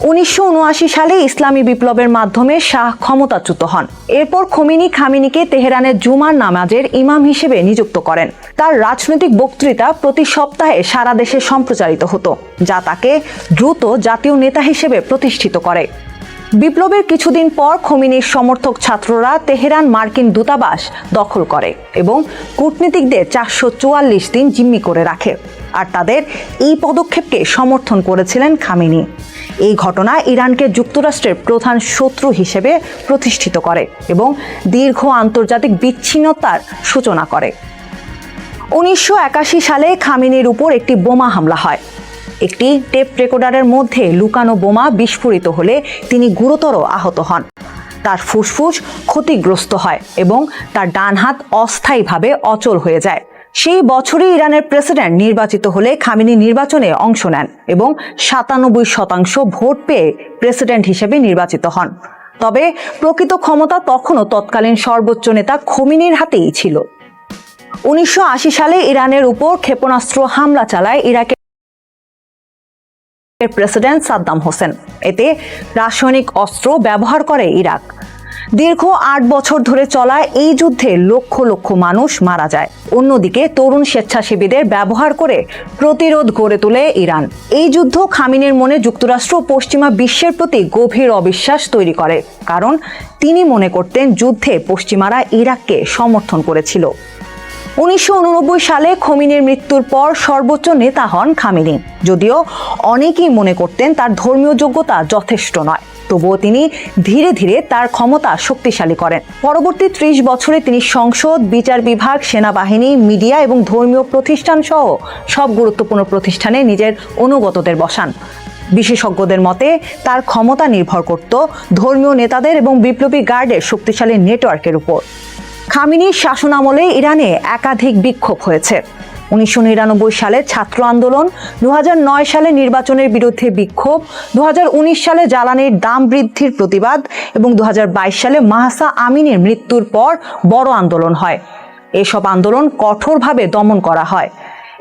1979 সালে ইসলামী বিপ্লবের মাধ্যমে শাহ ক্ষমতাচ্যুত হন। এরপর খামেনিকে তেহরানের জুমার নামাজের ইমাম হিসেবে নিযুক্ত করেন। তার রাজনৈতিক বক্তৃতা প্রতি সপ্তাহে সারা দেশে সম্প্রচারিত হতো, যা তাকে দ্রুত জাতীয় নেতা হিসেবে প্রতিষ্ঠিত করে। বিপ্লবের কিছুদিন পর খোমেনির সমর্থক ছাত্ররা তেহরান মার্কিন দূতাবাস দখল করে এবং কূটনীতিকদের 444 দিন জিম্মি করে রাখে। আর তাদের এই পদক্ষেপকে সমর্থন করেছিলেন খামেনি। এই ঘটনা ইরানকে যুক্তরাষ্ট্রের প্রধান শত্রু হিসেবে প্রতিষ্ঠিত করে এবং দীর্ঘ আন্তর্জাতিক বিচ্ছিন্নতার সূচনা করে। 1981 সালে খামেনির উপর একটি বোমা হামলা হয়। একটি টেপ রেকর্ডারের মধ্যে লুকানো বোমা বিস্ফোরিত হলে তিনি গুরুতর আহত হন। তার ফুসফুস ক্ষতিগ্রস্ত হয় এবং তার ডান হাত অস্থায়ীভাবে অচল হয়ে যায়। সেই বছরই ইরানের প্রেসিডেন্ট নির্বাচিত হলে খামেনি নির্বাচনে অংশ নেন এবং 97% ভোট পেয়ে প্রেসিডেন্ট হিসেবে নির্বাচিত হন। তবে প্রকৃত ক্ষমতা তখনও তৎকালীন সর্বোচ্চ নেতা খোমেনির হাতেই ছিল। 1980 সালে ইরানের উপর ক্ষেপণাস্ত্র হামলা চালায় ইরাকের প্রেসিডেন্ট সাদ্দাম হোসেন। এতে রাসায়নিক অস্ত্র ব্যবহার করে ইরাক। দীর্ঘ 8 বছর ধরে চলা এই যুদ্ধে লক্ষ লক্ষ মানুষ মারা যায়। অন্যদিকে তরুণ স্বেচ্ছাসেবীদের ব্যবহার করে প্রতিরোধ গড়ে তোলে ইরান। এই যুদ্ধ খামেনির মনে যুক্তরাষ্ট্র ও পশ্চিমা বিশ্বের প্রতি গভীর অবিশ্বাস তৈরি করে, কারণ তিনি মনে করতেন যুদ্ধে পশ্চিমারা ইরাককে সমর্থন করেছিল। 1989 সালে খোমেনির মৃত্যুর পর সর্বোচ্চ নেতা হন খামেনি। যদিও অনেকেই মনে করতেন তার ধর্মীয় যোগ্যতা যথেষ্ট নয়, তবুও তিনি ধীরে ধীরে তার ক্ষমতা শক্তিশালী করেন। পরবর্তী 30 বছরে তিনি সংসদ, বিচার বিভাগ, সেনাবাহিনী, মিডিয়া এবং ধর্মীয় প্রতিষ্ঠান সহ সব গুরুত্বপূর্ণ প্রতিষ্ঠানে নিজের অনুগতদের বসান। বিশেষজ্ঞদের মতে তার ক্ষমতা নির্ভর করত ধর্মীয় নেতাদের এবং বিপ্লবী গার্ডের শক্তিশালী নেটওয়ার্কের উপর। খামেনির শাসনামলে ইরানে একাধিক বিক্ষোভ হয়েছে। 1999 সালে ছাত্র আন্দোলন, 2009 সালে নির্বাচনের বিরুদ্ধে বিক্ষোভ, 2019 সালে জ্বালানির দাম বৃদ্ধির প্রতিবাদ এবং 2022 সালে মাহসা আমিনের মৃত্যুর পর বড় আন্দোলন হয়। এসব আন্দোলন কঠোরভাবে দমন করা হয়।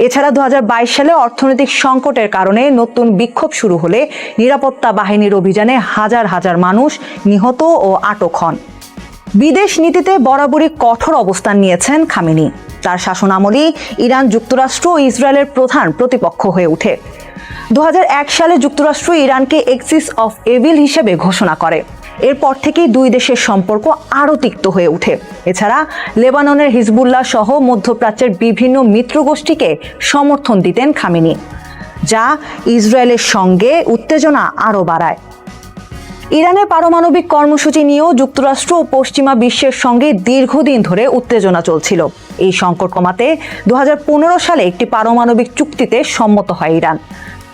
এছাড়া 2022 সালে অর্থনৈতিক সংকটের কারণে নতুন বিক্ষোভ শুরু হলে নিরাপত্তা বাহিনীর অভিযানে হাজার হাজার মানুষ নিহত ও আটক হন। বিদেশ নীতিতে বরাবরই কঠোর অবস্থান নিয়েছেন খামেনি। তার শাসনামলেই ইরান যুক্তরাষ্ট্র ও ইসরায়েলের প্রধান প্রতিপক্ষ হয়ে ওঠে। 2001 সালে যুক্তরাষ্ট্র ইরানকে এক্সিস অফ এভিল হিসেবে ঘোষণা করে। এরপর থেকেই দুই দেশের সম্পর্ক আরও তিক্ত হয়ে ওঠে। এছাড়া লেবাননের হিজবুল্লাহ সহ মধ্যপ্রাচ্যের বিভিন্ন মিত্রগোষ্ঠীকে সমর্থন দিতেন খামেনি, যা ইসরায়েলের সঙ্গে উত্তেজনা আরও বাড়ায়। ইরানের পারমাণবিক কর্মসূচি নিয়েও যুক্তরাষ্ট্র ও পশ্চিমা বিশ্বের সঙ্গে দীর্ঘদিন ধরে উত্তেজনা চলছিল। এই সংকট কমাতে 2015 সালে একটি পারমাণবিক চুক্তিতে সম্মত হয় ইরান।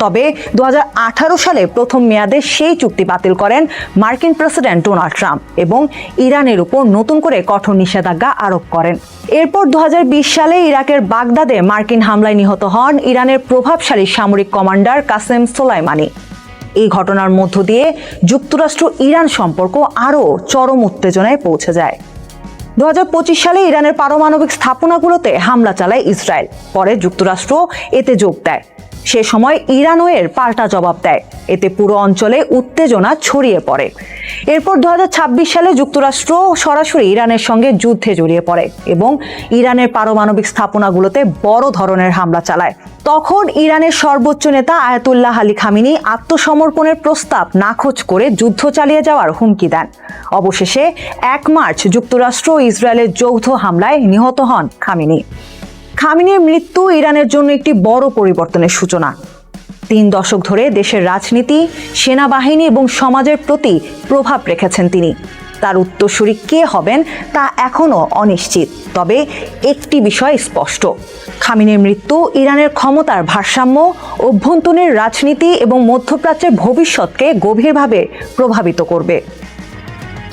তবে 2018 সালে প্রথম মেয়াদে সেই চুক্তি বাতিল করেন মার্কিন প্রেসিডেন্ট ডোনাল্ড ট্রাম্প এবং ইরানের উপর নতুন করে কঠোর নিষেধাজ্ঞা আরোপ করেন। এরপর 2020 সালে ইরাকের বাগদাদে মার্কিন হামলায় নিহত হন ইরানের প্রভাবশালী সামরিক কমান্ডার কাসেম সোলাইমানি। এই ঘটনার মধ্য দিয়ে যুক্তরাষ্ট্র ইরান সম্পর্ক আরও চরম উত্তেজনায় পৌঁছে যায়। 2025 সালে ইরানের পারমাণবিক স্থাপনাগুলোতে হামলা চালায় ইসরায়েল। পরে যুক্তরাষ্ট্র এতে যোগ দেয়। সে সময় ইরানও এর পাল্টা জবাব দেয়। এতে পুরো অঞ্চলে উত্তেজনা ছড়িয়ে পড়ে। এরপর 2026 সালে যুক্তরাষ্ট্র সরাসরি ইরানের সঙ্গে যুদ্ধে জড়িয়ে পড়ে এবং ইরানের পারমাণবিক স্থাপনাগুলোতে বড় ধরনের হামলা চালায়। তখন ইরানের সর্বোচ্চ নেতা আয়াতুল্লাহ আলী খামেনি আত্মসমর্পণের প্রস্তাব নাকচ করে যুদ্ধ চালিয়ে যাওয়ার হুমকি দেন। অবশেষে 1 মার্চ যুক্তরাষ্ট্র ও ইসরায়েলের যৌথ হামলায় নিহত হন খামেনি। খামেনির মৃত্যু ইরানের জন্য একটি বড় পরিবর্তনের সূচনা। 3 দশক ধরে দেশের রাজনীতি, সেনাবাহিনী এবং সমাজের প্রতি প্রভাব রেখেছেন তিনি। তার উত্তরসূরি কে হবেন তা এখনও অনিশ্চিত। তবে একটি বিষয় স্পষ্ট, খামেনির মৃত্যু ইরানের ক্ষমতার ভারসাম্য, অভ্যন্তরীণ রাজনীতি এবং মধ্যপ্রাচ্যের ভবিষ্যৎকে গভীরভাবে প্রভাবিত করবে।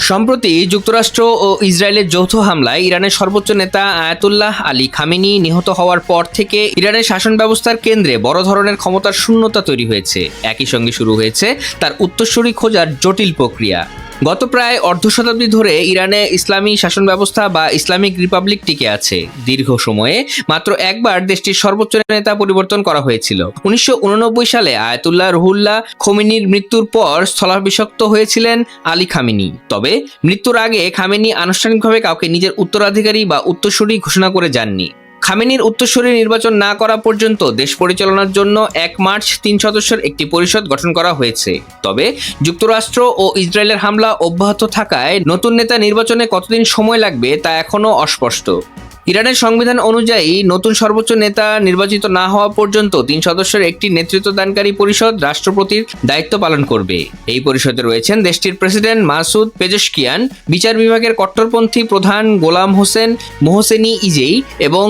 সম্প্রতি যুক্তরাষ্ট্র ও ইসরায়েলের যৌথ হামলায় ইরানের সর্বোচ্চ নেতা আয়াতুল্লাহ আলী খামেনি নিহত হওয়ার পর থেকে ইরানের শাসন ব্যবস্থার কেন্দ্রে বড় ধরনের ক্ষমতার শূন্যতা তৈরি হয়েছে। একই সঙ্গে শুরু হয়েছে তার উত্তরসূরি খোঁজার জটিল প্রক্রিয়া। গত প্রায় অর্ধ শতাব্দী ধরে ইরানে ইসলামী শাসন ব্যবস্থা বা ইসলামিক রিপাবলিক টিকে আছে। দীর্ঘ সময়ে মাত্র একবার দেশটির সর্বোচ্চ নেতা পরিবর্তন করা হয়েছিল। 1989 সালে আয়াতুল্লাহ রুহুল্লাহ খোমেনির মৃত্যুর পর স্থলাভিষিক্ত হয়েছিলেন আলী খামেনি। তবে মৃত্যুর আগে খামেনি আনুষ্ঠানিকভাবে কাউকে নিজের উত্তরাধিকারী বা উত্তরসূরি ঘোষণা করে যাননি। খামেনির উত্তরসূরি নির্বাচন না করা পর্যন্ত দেশ পরিচালনার জন্য 1 মার্চ 3 সদস্যের একটি পরিষদ গঠন করা হয়েছে। তবে যুক্তরাষ্ট্র ও ইসরায়েলের হামলা অব্যাহত থাকায় নতুন নেতা নির্বাচনে কতদিন সময় লাগবে তা এখনও অস্পষ্ট। ইরানের সংবিধান অনুযায়ী নতুন সর্বোচ্চ নেতা নির্বাচিত না হওয়া পর্যন্ত 3 সদস্যের একটি নেতৃত্বদানকারী পরিষদ রাষ্ট্রপতির দায়িত্ব পালন করবে। এই পরিষদে রয়েছেন দেশটির প্রেসিডেন্ট মাসুদ পেজেশকিয়ান, বিচার বিভাগের কট্টরপন্থী প্রধান গোলাম হোসেন মোহসেনি ইজেই এবং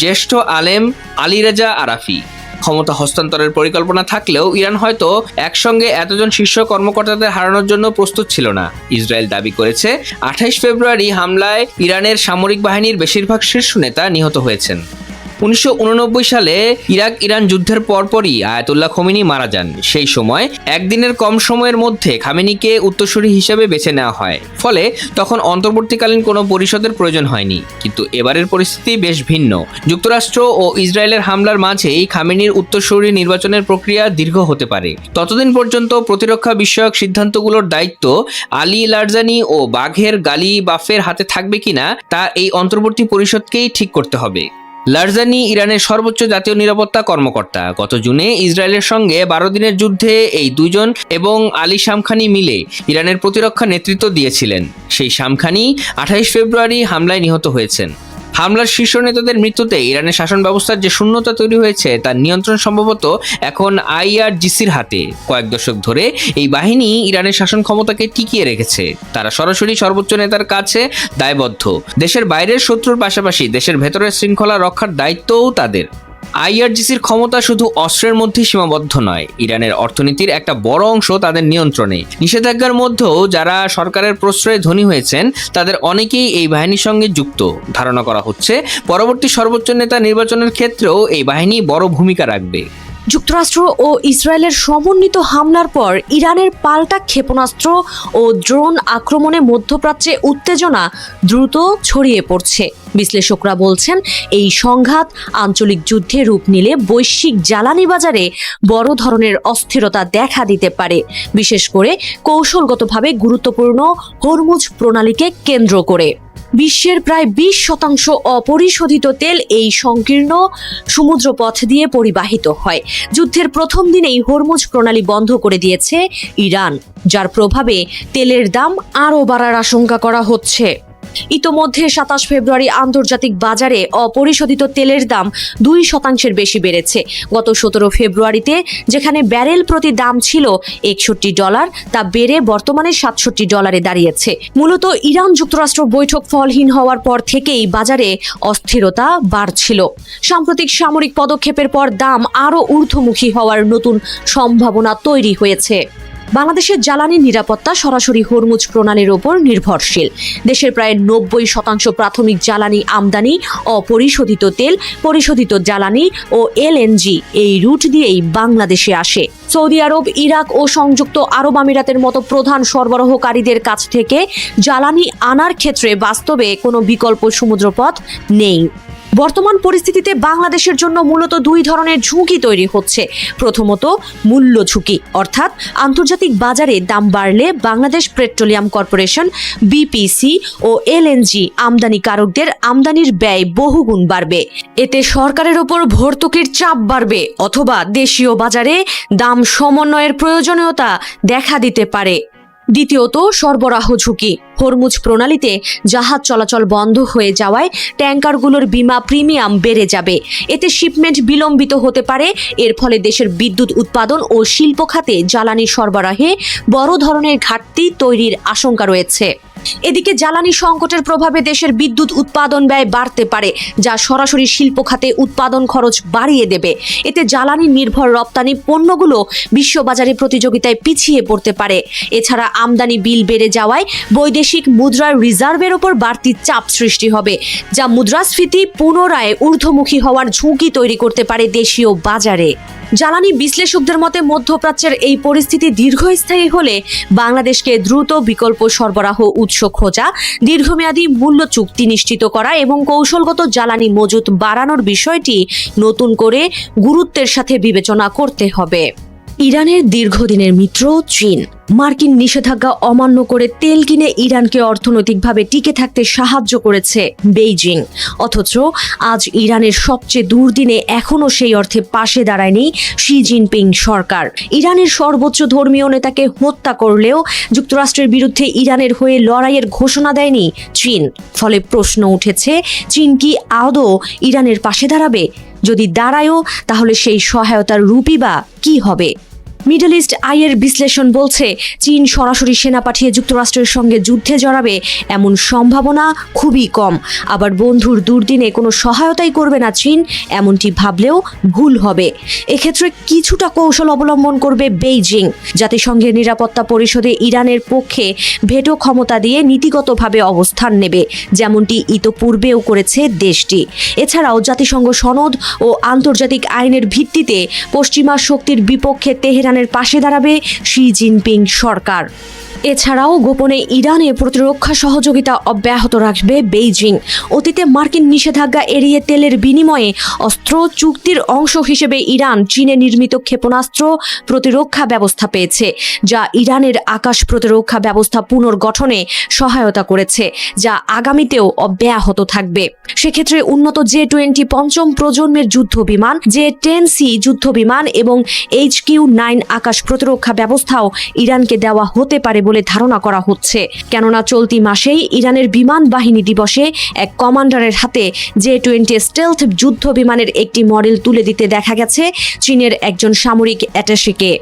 জ্যেষ্ঠ আলেম আলী রেজা আরাফি। ক্ষমতা হস্তান্তরের পরিকল্পনা থাকলেও ইরান হয়তো একসঙ্গে এতজন শীর্ষ কর্মকর্তাদের হারানোর জন্য প্রস্তুত ছিল না। ইসরায়েল দাবি করেছে 28 ফেব্রুয়ারি হামলায় ইরানের সামরিক বাহিনীর বেশিরভাগ শীর্ষ নেতা নিহত হয়েছেন। 1989 সালে ইরাক ইরান যুদ্ধের পরপরই আয়াতুল্লাহ খোমেনি মারা যান। সেই সময় একদিনের কম সময়ের মধ্যে খামেনিকে উত্তরসূরি হিসেবে বেছে নেওয়া হয়। ফলে তখন অন্তর্বর্তীকালীন কোনো পরিষদের প্রয়োজন হয়নি। কিন্তু এবারের পরিস্থিতি বেশ ভিন্ন। যুক্তরাষ্ট্র ও ইসরায়েলের হামলার মাঝেই খামেনির উত্তরসূরি নির্বাচনের প্রক্রিয়া দীর্ঘ হতে পারে। ততদিন পর্যন্ত প্রতিরক্ষা বিষয়ক সিদ্ধান্তগুলোর দায়িত্ব আলী লারজানি ও বাঘের গালি বাফের হাতে থাকবে কিনা তা এই অন্তর্বর্তী পরিষদকেই ঠিক করতে হবে। লারজানি ইরানের সর্বোচ্চ জাতীয় নিরাপত্তা কর্মকর্তা। গত জুনে ইসরায়েলের সঙ্গে 12 দিনের যুদ্ধে এই দুজন এবং আলী শামখানি মিলে ইরানের প্রতিরক্ষা নেতৃত্ব দিয়েছিলেন। সেই শামখানি 28 ফেব্রুয়ারি হামলায় নিহত হয়েছেন। হামলার শীর্ষ নেতাদের মৃত্যুতে ইরানের শাসন ব্যবস্থার যে শূন্যতা তৈরি হয়েছে তার নিয়ন্ত্রণ সম্ভবত এখন IRGCর হাতে। কয়েক দশক ধরে এই বাহিনী ইরানের শাসন ক্ষমতাকে টিকিয়ে রেখেছে। তারা সরাসরি সর্বোচ্চ নেতার কাছে দায়বদ্ধ। দেশের বাইরের শত্রুর পাশাপাশি দেশের ভেতরের শৃঙ্খলা রক্ষার দায়িত্বও তাদের। IRGCর ক্ষমতা শুধু অস্ত্রের মধ্যে সীমাবদ্ধ নয়, ইরানের অর্থনীতির একটা বড় অংশ তাদের নিয়ন্ত্রণে। নিষেধাজ্ঞার মধ্যেও যারা সরকারের প্রশ্রয়ে ধনী হয়েছেন তাদের অনেকেই এই বাহিনীর সঙ্গে যুক্ত। ধারণা করা হচ্ছে পরবর্তী সর্বোচ্চ নেতা নির্বাচনের ক্ষেত্রেও এই বাহিনী বড় ভূমিকা রাখবে। যুক্তরাষ্ট্র ও ইসরায়েলের সমন্বিত হামলার পর ইরানের পাল্টা ক্ষেপণাস্ত্র ও ড্রোন আক্রমণে মধ্যপ্রাচ্যে উত্তেজনা দ্রুত ছড়িয়ে পড়ছে। বিশ্লেষকরা বলছেন এই সংঘাত আঞ্চলিক যুদ্ধে রূপ নিলে বৈশ্বিক জ্বালানি বাজারে বড় ধরনের অস্থিরতা দেখা দিতে পারে, বিশেষ করে কৌশলগতভাবে গুরুত্বপূর্ণ হরমুজ প্রণালীকে কেন্দ্র করে। বিশ্বের প্রায় 20% অপরিশোধিত তেল এই সংকীর্ণ সমুদ্রপথ দিয়ে পরিবাহিত হয়। যুদ্ধের প্রথম দিনেই হরমুজ প্রণালী বন্ধ করে দিয়েছে ইরান, যার প্রভাবে তেলের দাম আরও বাড়ার আশঙ্কা করা হচ্ছে। ইতোমধ্যে 27 ফেব্রুয়ারি আন্তর্জাতিক বাজারে অপরিশোধিত তেলের দাম 2% বেশি বেড়েছে। গত 17 ফেব্রুয়ারিতে যেখানে ব্যারেল প্রতি দাম ছিল $61, তা বেড়ে বর্তমানে $67 দাঁড়িয়েছে। মূলত ইরান যুক্তরাষ্ট্র বৈঠক ফলহীন হওয়ার পর থেকেই বাজারে অস্থিরতা বাড়ছিল। সাম্প্রতিক সামরিক পদক্ষেপের পর দাম আরও ঊর্ধ্বমুখী হওয়ার নতুন সম্ভাবনা তৈরি হয়েছে। বাংলাদেশের জ্বালানি নিরাপত্তা সরাসরি হরমুজ প্রণালীর ওপর নির্ভরশীল। দেশের প্রায় 90% প্রাথমিক জ্বালানি আমদানি অপরিশোধিত তেল, পরিশোধিত জ্বালানি ও LNG এই রুট দিয়েই বাংলাদেশে আসে। সৌদি আরব, ইরাক ও সংযুক্ত আরব আমিরাতের মতো প্রধান সরবরাহকারীদের কাছ থেকে জ্বালানি আনার ক্ষেত্রে বাস্তবে কোনো বিকল্প সমুদ্রপথ নেই। বর্তমান পরিস্থিতিতে বাংলাদেশের জন্য মূলত দুই ধরনের ঝুঁকি তৈরি হচ্ছে। প্রথমত মূল্য ঝুঁকি, অর্থাৎ আন্তর্জাতিক বাজারে দাম বাড়লে বাংলাদেশ পেট্রোলিয়াম কর্পোরেশন বিপিসি ও এলএনজি আমদানিকারকদের আমদানির ব্যয় বহুগুণ বাড়বে। এতে সরকারের ওপর ভর্তুকির চাপ বাড়বে অথবা দেশীয় বাজারে দাম সমন্বয়ের প্রয়োজনীয়তা দেখা দিতে পারে। দ্বিতীয়ত সরবরাহ ঝুঁকি। হরমুজ প্রণালীতে জাহাজ চলাচল বন্ধ হয়ে যাওয়ায় ট্যাঙ্কারগুলোর বীমা প্রিমিয়াম বেড়ে যাবে। এতে শিপমেন্ট বিলম্বিত হতে পারে। এর ফলে দেশের বিদ্যুৎ উৎপাদন ও শিল্প খাতে জ্বালানি সরবরাহে বড় ধরনের ঘাটতি তৈরির আশঙ্কা রয়েছে। এদিকে জ্বালানি সংকটের প্রভাবে দেশের বিদ্যুৎ উৎপাদন ব্যয় বাড়তে পারে, যা সরাসরি শিল্প খাতে উৎপাদন খরচ বাড়িয়ে দেবে। এতে জ্বালানি নির্ভর রপ্তানি পণ্যগুলো বিশ্ববাজারে প্রতিযোগিতায় পিছিয়ে পড়তে পারে। এছাড়া আমদানি বিল বেড়ে যাওয়ায় বৈদেশিক মুদ্রার রিজার্ভের ওপর বাড়তি চাপ সৃষ্টি হবে, যা মুদ্রাস্ফীতি পুনরায় ঊর্ধ্বমুখী হওয়ার ঝুঁকি তৈরি করতে পারে দেশীয় বাজারে। জ্বালানি বিশ্লেষকদের মতে মধ্যপ্রাচ্যের এই পরিস্থিতি দীর্ঘস্থায়ী হলে বাংলাদেশকে দ্রুত বিকল্প সরবরাহ উৎস খোঁজা, দীর্ঘমেয়াদী মূল্য চুক্তি নিশ্চিত করা এবং কৌশলগত জ্বালানি মজুত বাড়ানোর বিষয়টি নতুন করে গুরুত্বের সাথে বিবেচনা করতে হবে। ইরানের দীর্ঘদিনের মিত্র চীন মার্কিন নিষেধাজ্ঞা অমান্য করে তেল কিনে ইরানকে অর্থনৈতিকভাবে টিকে থাকতে সাহায্য করেছে বেইজিং। অথচ আজ ইরানের সবচেয়ে দুর্দিনে এখনও সেই অর্থে পাশে দাঁড়ায়নি শি জিনপিং সরকার। ইরানের সর্বোচ্চ ধর্মীয় নেতাকে হত্যা করলেও যুক্তরাষ্ট্রের বিরুদ্ধে ইরানের হয়ে লড়াইয়ের ঘোষণা দেয়নি চীন। ফলে প্রশ্ন উঠেছে, চীন কি আদৌ ইরানের পাশে দাঁড়াবে? যদি দাঁড়ায়ও, তাহলে সেই সহায়তার রূপই বা কি হবে? মিডল ইস্ট আইয়ের বিশ্লেষণ বলছে, চীন সরাসরি সেনা পাঠিয়ে যুক্তরাষ্ট্রের সঙ্গে যুদ্ধে জড়াবে এমন সম্ভাবনা খুবই কম। আবার বন্ধুর দুর্দিনে কোনো সহায়তাই করবে না চীন, এমনটি ভাবলেও ভুল হবে। এক্ষেত্রে কিছুটা কৌশল অবলম্বন করবে বেইজিং। জাতিসংঘের নিরাপত্তা পরিষদে ইরানের পক্ষে ভেটো ক্ষমতা দিয়ে নীতিগতভাবে অবস্থান নেবে, যেমনটি ইতোপূর্বেও করেছে দেশটি। এছাড়াও জাতিসংঘ সনদ ও আন্তর্জাতিক আইনের ভিত্তিতে পশ্চিমা শক্তির বিপক্ষে তেহরানের পাশে দাঁড়াবে শি জিনপিং সরকার। এছাড়াও গোপনে ইরানে প্রতিরক্ষা সহযোগিতা অব্যাহত রাখবে বেইজিং। অতীতে মার্কিন নিষেধাজ্ঞা এড়িয়ে তেলের বিনিময়ে অস্ত্র চুক্তির অংশ হিসেবে ইরান চীনে নির্মিত ক্ষেপণাস্ত্র প্রতিরক্ষা ব্যবস্থা পেয়েছে, যা ইরানের আকাশ প্রতিরক্ষা ব্যবস্থা পুনর্গঠনে সহায়তা করেছে, যা আগামীতেও অব্যাহত থাকবে। সেক্ষেত্রে উন্নত J-20 পঞ্চম প্রজন্মের যুদ্ধ বিমান, J-10C যুদ্ধ বিমান এবং HQ-9 আকাশ প্রতিরক্ষা ব্যবস্থাও ইরানকে দেওয়া হতে পারে বলে ধারণা করা হচ্ছে। কেননা চলতি মাসেই ইরানের বিমান বাহিনী দিবসে এক কমান্ডারের হাতে J-20 স্টেলথ যুদ্ধ বিমানের একটি মডেল তুলে দিতে দেখা গেছে চীনের একজন সামরিক অ্যাটাশিকে।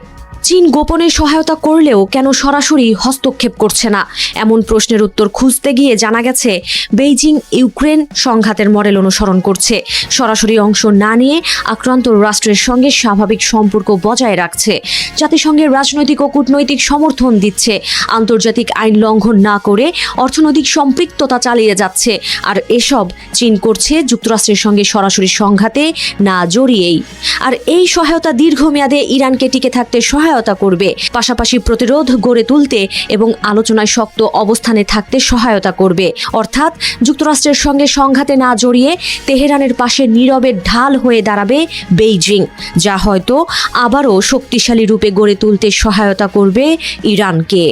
চীন গোপনে সহায়তা করলেও কেন সরাসরি হস্তক্ষেপ করছে না, এমন প্রশ্নের উত্তর খুঁজতে গিয়ে জানা গেছে বেইজিং ইউক্রেন সংঘাতের মডেল অনুসরণ করছে। সরাসরি অংশ না নিয়ে আক্রান্ত রাষ্ট্রের সঙ্গে স্বাভাবিক সম্পর্ক বজায় রাখছে, জাতিসংঘের রাজনৈতিক ও কূটনৈতিক সমর্থন দিচ্ছে, আন্তর্জাতিক আইন লঙ্ঘন না করে অর্থনৈতিক সম্পৃক্ততা চালিয়ে যাচ্ছে। আর এসব চীন করছে যুক্তরাষ্ট্রের সঙ্গে সরাসরি সংঘাতে না জড়িয়েই। আর এই সহায়তা দীর্ঘমেয়াদে ইরানকে টিকে থাকতে সহায়তা করবে, পাশাপাশি প্রতিরোধ গড়ে তুলতে এবং আলোচনায় শক্ত অবস্থানে থাকতে সহায়তা করবে। অর্থাৎ যুক্তরাষ্ট্রের সঙ্গে সংঘাতে না জড়িয়ে তেহরানের পাশে নীরবে ঢাল হয়ে দাঁড়াবে বেইজিং, যা হয়তো আবারও শক্তিশালী রূপে গড়ে তুলতে সহায়তা করবে ইরানকে।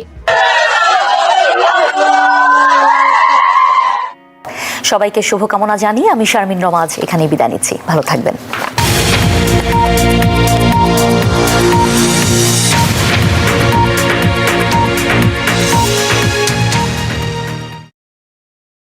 সবাইকে শুভকামনা জানিয়ে আমি শারমিন রমাজ এখানেই বিদায় নিচ্ছি। ভালো থাকবেন।